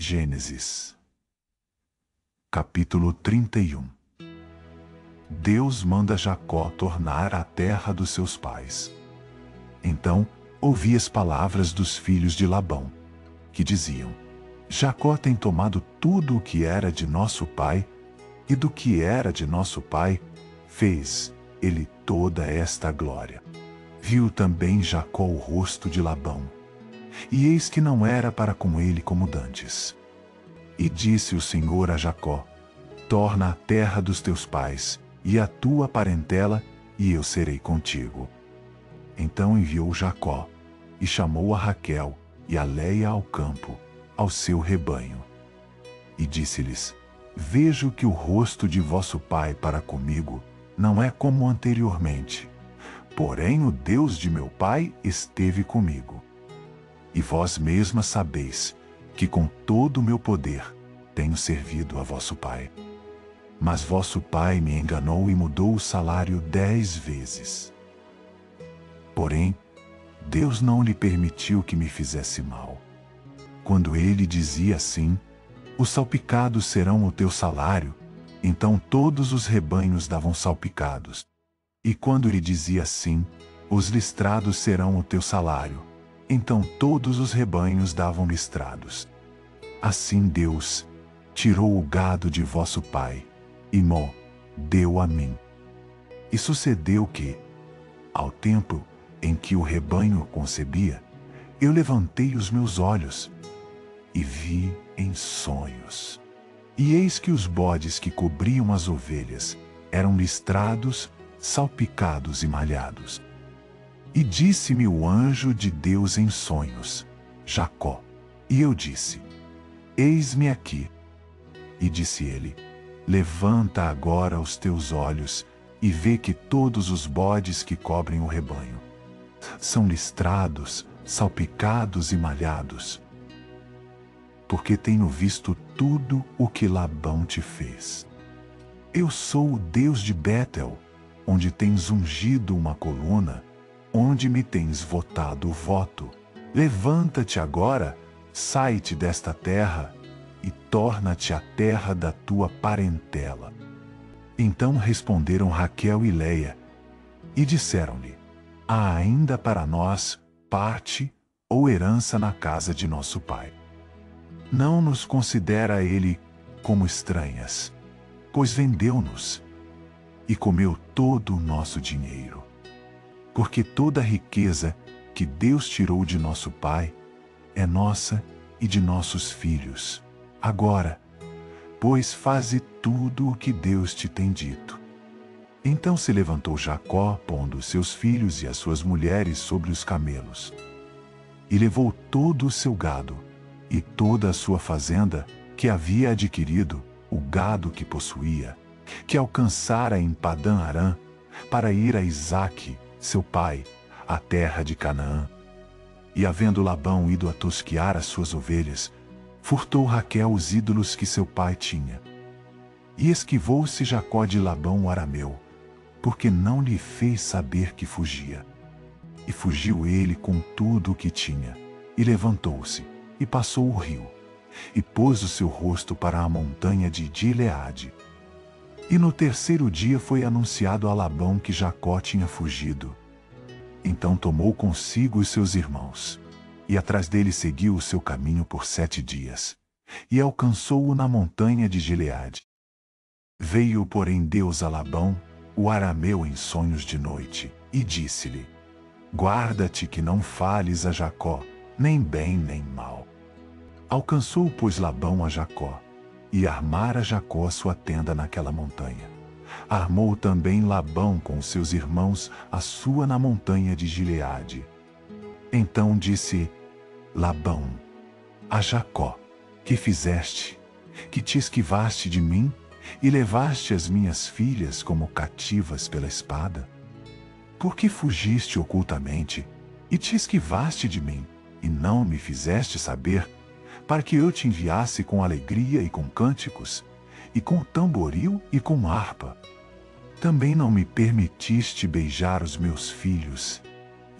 Gênesis, capítulo 31. Deus manda Jacó tornar à terra dos seus pais. Então ouvi as palavras dos filhos de Labão, que diziam: Jacó tem tomado tudo o que era de nosso pai, e do que era de nosso pai, fez ele toda esta glória. Viu também Jacó o rosto de Labão, e eis que não era para com ele como dantes. E disse o Senhor a Jacó: torna à terra dos teus pais, e a tua parentela, e eu serei contigo. Então enviou Jacó, e chamou a Raquel e a Leia ao campo, ao seu rebanho. E disse-lhes: vejo que o rosto de vosso pai para comigo não é como anteriormente, porém o Deus de meu pai esteve comigo. E vós mesmas sabeis que com todo o meu poder tenho servido a vosso pai. Mas vosso pai me enganou e mudou o salário 10 vezes. Porém, Deus não lhe permitiu que me fizesse mal. Quando ele dizia assim: os salpicados serão o teu salário, então todos os rebanhos davam salpicados. E quando ele dizia assim: os listrados serão o teu salário, então todos os rebanhos davam listrados. Assim Deus tirou o gado de vosso pai, e mo deu a mim. E sucedeu que, ao tempo em que o rebanho concebia, eu levantei os meus olhos, e vi em sonhos. E eis que os bodes que cobriam as ovelhas eram listrados, salpicados e malhados. E disse-me o anjo de Deus em sonhos: Jacó. E eu disse: eis-me aqui. E disse ele: levanta agora os teus olhos, e vê que todos os bodes que cobrem o rebanho são listrados, salpicados e malhados. Porque tenho visto tudo o que Labão te fez. Eu sou o Deus de Betel, onde tens ungido uma coluna, onde me tens votado o voto. Levanta-te agora, sai-te desta terra, e torna-te à terra da tua parentela. Então responderam Raquel e Leia, e disseram-lhe: há ainda para nós parte ou herança na casa de nosso pai. Não nos considera ele como estranhas, pois vendeu-nos e comeu todo o nosso dinheiro. Porque toda a riqueza que Deus tirou de nosso pai é nossa e de nossos filhos. Agora, pois faze tudo o que Deus te tem dito. Então se levantou Jacó, pondo os seus filhos e as suas mulheres sobre os camelos, e levou todo o seu gado, e toda a sua fazenda, que havia adquirido, o gado que possuía, que alcançara em Padã-Arã, para ir a Isaque, seu pai, à terra de Canaã. E havendo Labão ido a tosquear as suas ovelhas, furtou Raquel os ídolos que seu pai tinha. E esquivou-se Jacó de Labão o arameu, porque não lhe fez saber que fugia. E fugiu ele com tudo o que tinha, e levantou-se, e passou o rio, e pôs o seu rosto para a montanha de Gileade. E no terceiro dia foi anunciado a Labão que Jacó tinha fugido. Então tomou consigo os seus irmãos, e atrás dele seguiu o seu caminho por 7 dias, e alcançou-o na montanha de Gileade. Veio, porém, Deus a Labão, o arameu, em sonhos de noite, e disse-lhe: guarda-te que não fales a Jacó, nem bem nem mal. Alcançou, pois, Labão a Jacó, e armara Jacó sua tenda naquela montanha. Armou também Labão com os seus irmãos a sua na montanha de Gileade. Então disse Labão a Jacó: que fizeste, que te esquivaste de mim, e levaste as minhas filhas como cativas pela espada? Por que fugiste ocultamente, e te esquivaste de mim, e não me fizeste saber, para que eu te enviasse com alegria e com cânticos, e com tamboril e com harpa? Também não me permitiste beijar os meus filhos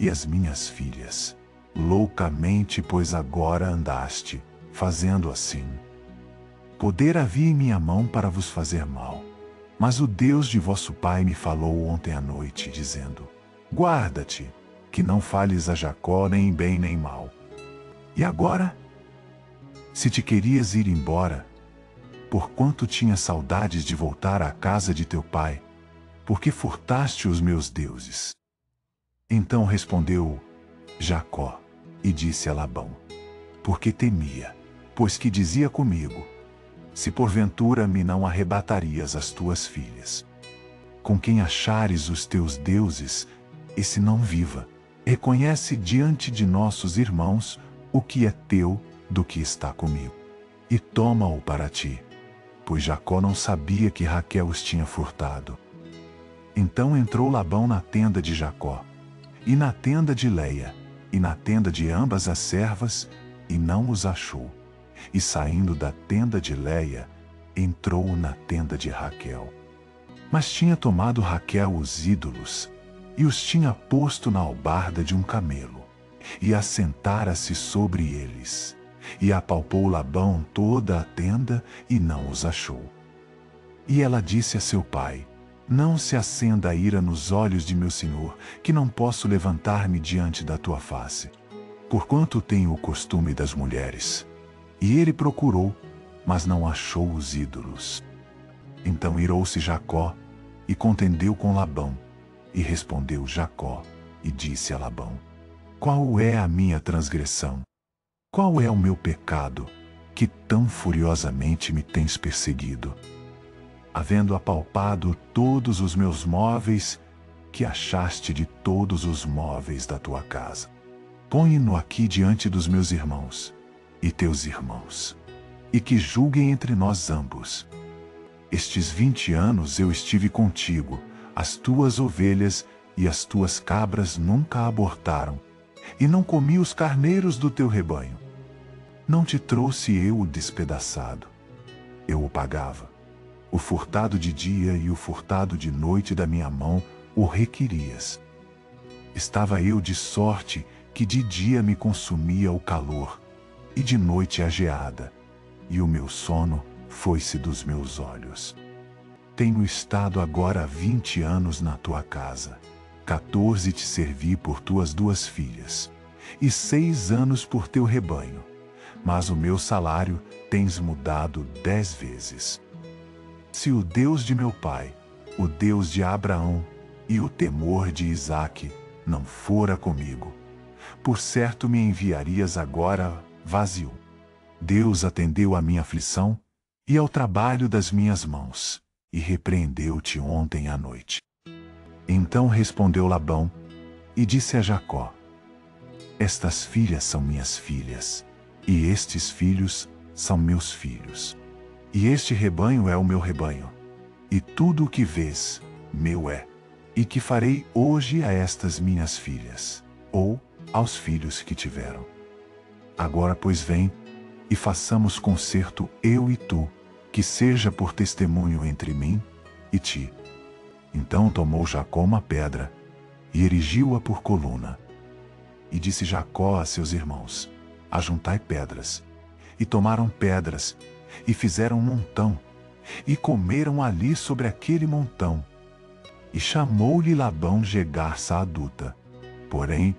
e as minhas filhas. Loucamente, pois agora andaste, fazendo assim. Poder havia em minha mão para vos fazer mal. Mas o Deus de vosso pai me falou ontem à noite, dizendo: guarda-te, que não fales a Jacó nem em bem nem mal. E agora? Se te querias ir embora, porquanto tinha saudades de voltar à casa de teu pai, porque furtaste os meus deuses. Então respondeu Jacó e disse a Labão: porque temia, pois que dizia comigo: se porventura me não arrebatarias as tuas filhas. Com quem achares os teus deuses, esse não viva. Reconhece diante de nossos irmãos o que é teu do que está comigo. E toma-o para ti, pois Jacó não sabia que Raquel os tinha furtado. Então entrou Labão na tenda de Jacó, e na tenda de Leia, e na tenda de ambas as servas, e não os achou. E saindo da tenda de Leia, entrou na tenda de Raquel. Mas tinha tomado Raquel os ídolos, e os tinha posto na albarda de um camelo, e assentara-se sobre eles. E apalpou Labão toda a tenda, e não os achou. E ela disse a seu pai: não se acenda a ira nos olhos de meu senhor, que não posso levantar-me diante da tua face, porquanto tenho o costume das mulheres. E ele procurou, mas não achou os ídolos. Então irou-se Jacó, e contendeu com Labão. E respondeu Jacó, e disse a Labão: qual é a minha transgressão? Qual é o meu pecado, que tão furiosamente me tens perseguido? Havendo apalpado todos os meus móveis, que achaste de todos os móveis da tua casa. Põe-no aqui diante dos meus irmãos, e teus irmãos, e que julguem entre nós ambos. Estes 20 anos eu estive contigo, as tuas ovelhas e as tuas cabras nunca abortaram, e não comi os carneiros do teu rebanho. Não te trouxe eu o despedaçado, eu o pagava. O furtado de dia e o furtado de noite da minha mão o requerias. Estava eu de sorte que de dia me consumia o calor, e de noite a geada, e o meu sono foi-se dos meus olhos. Tenho estado agora 20 anos na tua casa, 14 te servi por tuas 2 filhas, e 6 anos por teu rebanho, mas o meu salário tens mudado 10 vezes. Se o Deus de meu pai, o Deus de Abraão e o temor de Isaque não fora comigo, por certo me enviarias agora vazio. Deus atendeu à minha aflição e ao trabalho das minhas mãos, e repreendeu-te ontem à noite. Então respondeu Labão, e disse a Jacó: estas filhas são minhas filhas, e estes filhos são meus filhos. E este rebanho é o meu rebanho, e tudo o que vês, meu é. E que farei hoje a estas minhas filhas, ou aos filhos que tiveram. Agora, pois, vem, e façamos concerto eu e tu, que seja por testemunho entre mim e ti. Então tomou Jacó uma pedra, e erigiu-a por coluna. E disse Jacó a seus irmãos: ajuntai pedras. E tomaram pedras, e fizeram um montão, e comeram ali sobre aquele montão. E chamou-lhe Labão Jegar-sa aduta, porém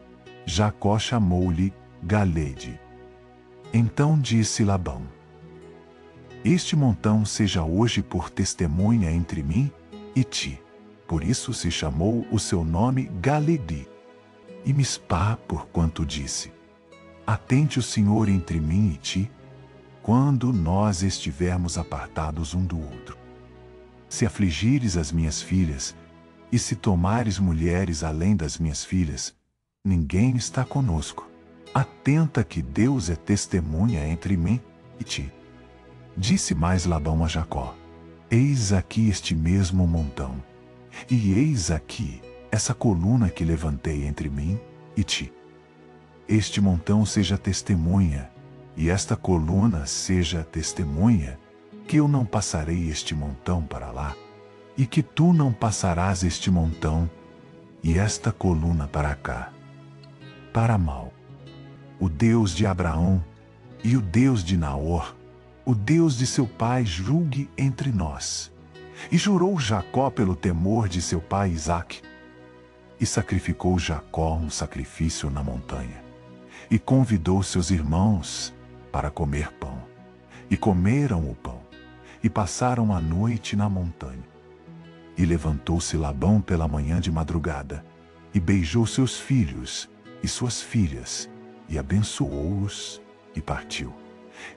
Jacó chamou-lhe Galede. Então disse Labão: este montão seja hoje por testemunha entre mim e ti. Por isso se chamou o seu nome Galedi. E Mispá, porquanto disse: atente o Senhor entre mim e ti, quando nós estivermos apartados um do outro. Se afligires as minhas filhas, e se tomares mulheres além das minhas filhas, ninguém está conosco. Atenta que Deus é testemunha entre mim e ti. Disse mais Labão a Jacó: eis aqui este mesmo montão, e eis aqui essa coluna que levantei entre mim e ti. Este montão seja testemunha, e esta coluna seja testemunha, que eu não passarei este montão para lá, e que tu não passarás este montão e esta coluna para cá, para mal. O Deus de Abraão, E o Deus de Naor, o Deus de seu pai, julgue entre nós. E jurou Jacó pelo temor de seu pai Isaque. E sacrificou Jacó um sacrifício na montanha. E convidou seus irmãos para comer pão. E comeram o pão. E passaram a noite na montanha. E levantou-se Labão pela manhã de madrugada. E beijou seus filhos e suas filhas. E abençoou-os e partiu.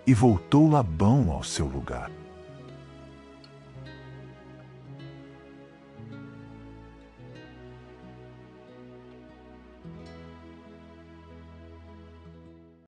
E voltou Labão ao seu lugar.